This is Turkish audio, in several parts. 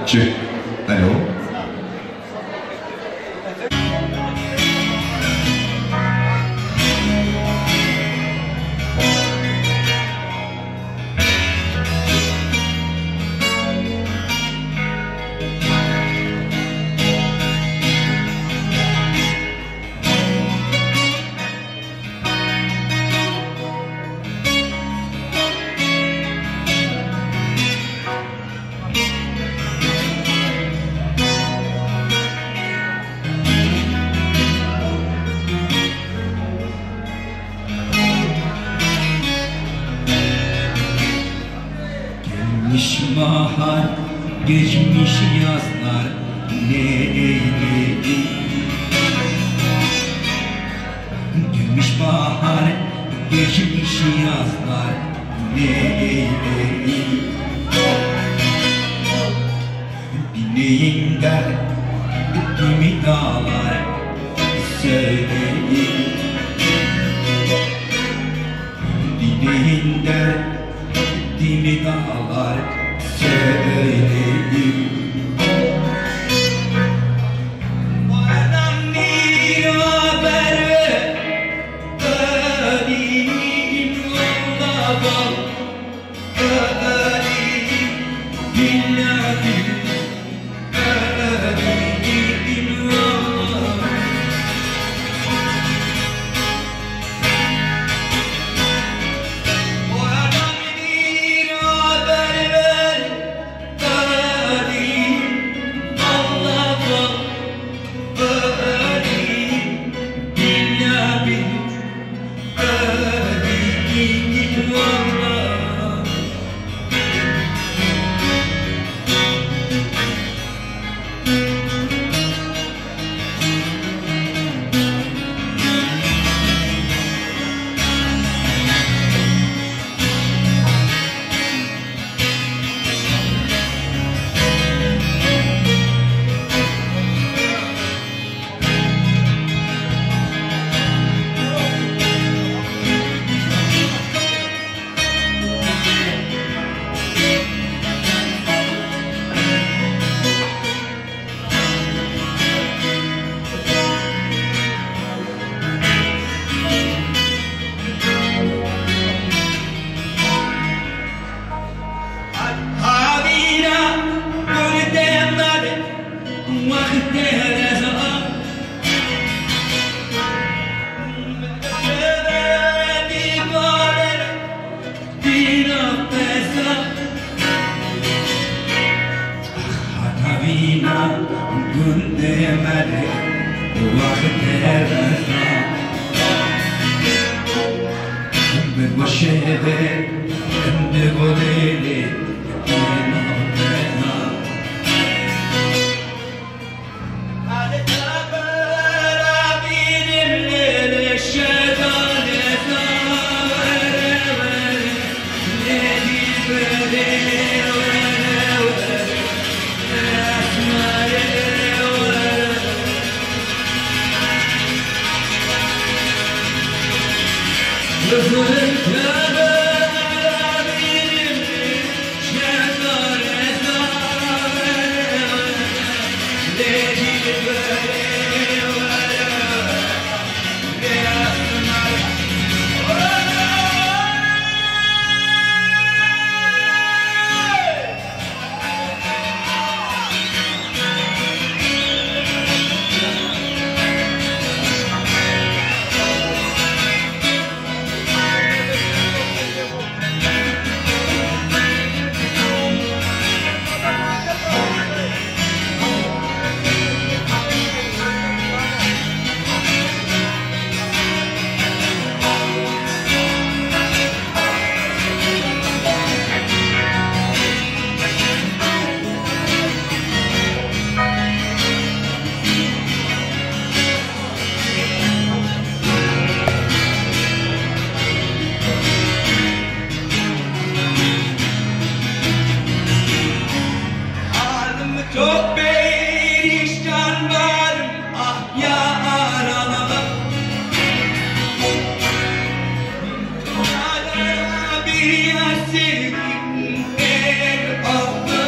Çık. Alo. Gelmiş bahar, geçmiş yazlar ne eyledi? Gelmiş bahar, geçmiş yazlar ne eyledi? Dinleyin derdimi dağlar söyledi. Dinleyin derdimi dağlar söyledi. Bana bir haber ver, öleyim yolla bal, öleyim billahi, öleyim yolla. Bana bir haber ver, öleyim Allah bal, öleyim billahi, öleyim yolla. Habina gönlümde mare, vakte reza. Sevdi bana dina pesa. Habina gönlümde mare, vakte reza. Ben başebe, ben de goleli. Çok perişan varım, ah ya aralar. Hala bir yar sevdim, el aldı.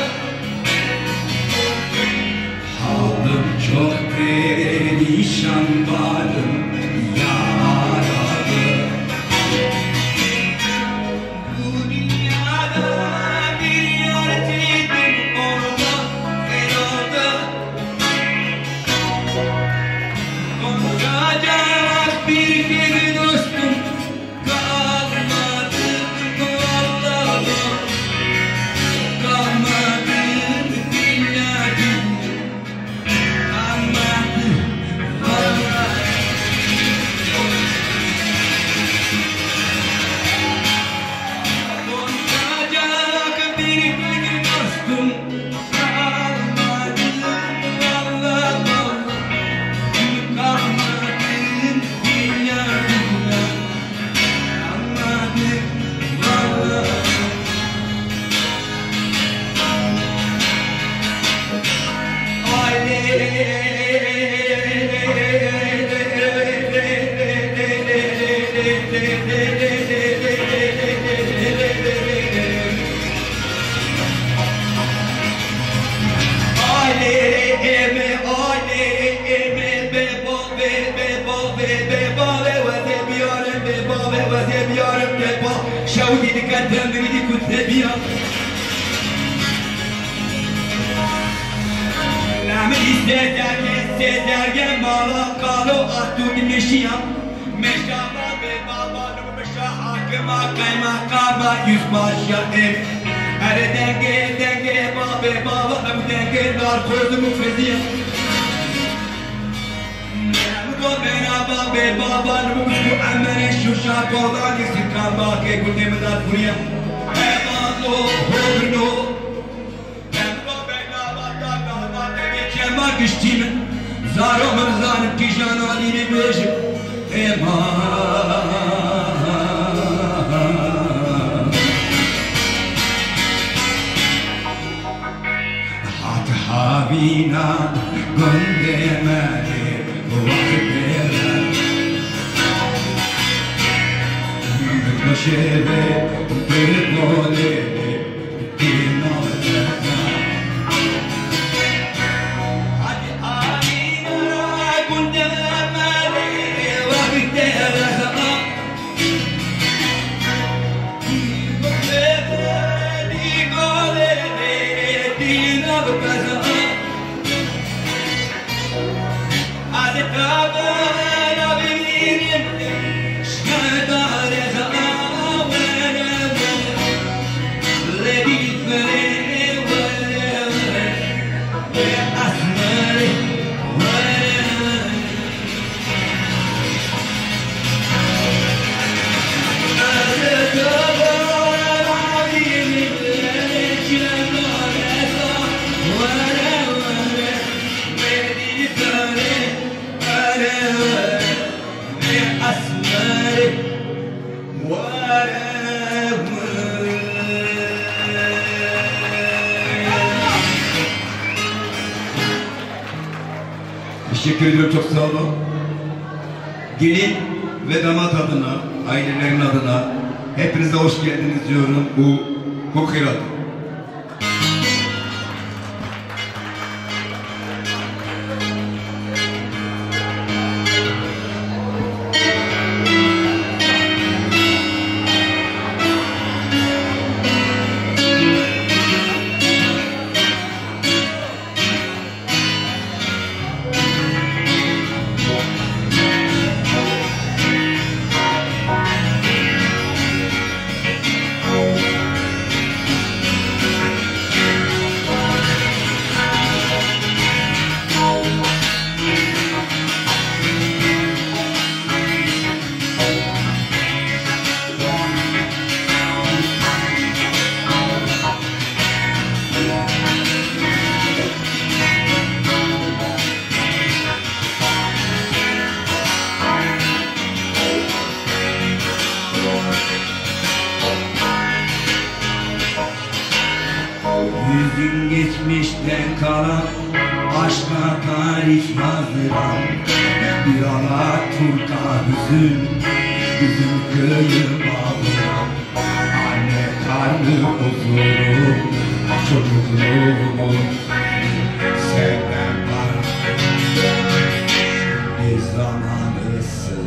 شاودي لك قدام ريدي كنت نبيها نعمل استاذ مالا قالوا أخدو من مشيها مشابا ببابا نمشا حاكما قيما قاما يسمع الشائم أرى دنگي بابا أبو دنگي دار خود مفردية بابا نمشو عمري شوشا قولاني سكان باكي قلت مدار فريا ايمانو هورنو امرو بينا باتا قانا تبي كما كشتيمن زارو مرزان بكيشان عليني بيجي ايمان حات حابينا قندي مالي Sheve permole dinota Hadi amina gundamale waqtera Di gole dinota Hadi kabana bilim şkadare Teşekkür ediyorum, çok sağ olun. Gelin ve damat adına, ailelerin adına hepinize hoş geldiniz diyorum bu Kokhirat. Yüzün geçmişten kalan aşka tarih yazdıran bir Alaturka hüzün, bizim köyü bağlayan anne karnı huzuru, çocukluğumu sevmem var bir zaman ısı.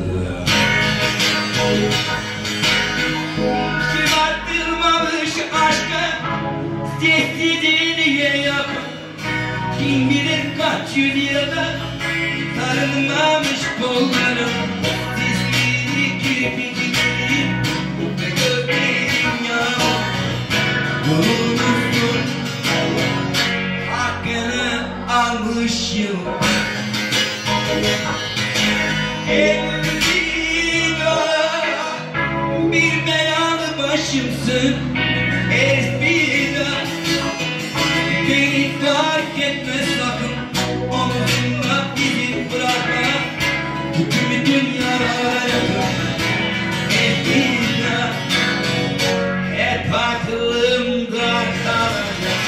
Şımartılmamış aşkı tehdidine yakın, kim bilir kaç yüzyılda sarılmamış kollarım, dizgili kirpikli bu göklerin yağı bulmuştur, hakkını almışım. Elvida bir belalı başımsın, elvida beni fark etme sakın, omuzumda bizi bırakma, tüm dünyalara yakın. Elvida hep aklımda kalacak.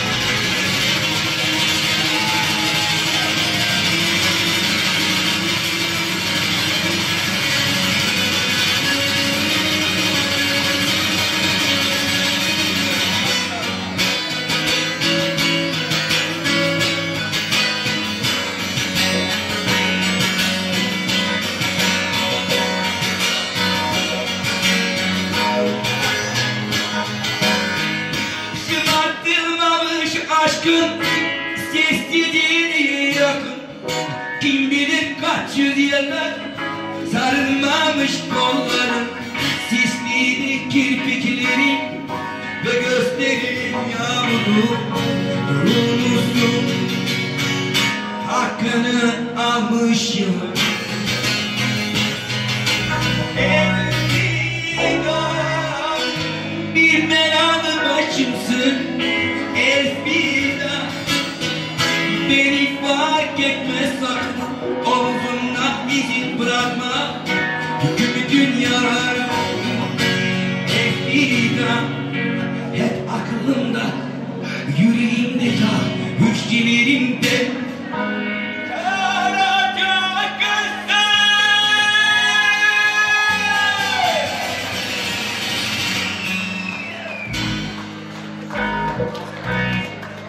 sessizliğini yakın. Kim bilir kaç yüzyıldır sarılmamış kolların, sisliydi kirpiklerin ve gözlerin yağmurdu. Durmuşsun, hakkını almışım. Elvida, bir belalı başımsın. Elvida, beni fark etme sakın. Omzunda izin bırakma tüm dünyalara. Elvida, hep aklımda, yüreğimde ta hücrelerimde.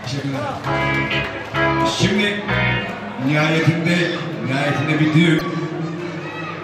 Teşekkürler. Şimdi nihayetinde bir düğün.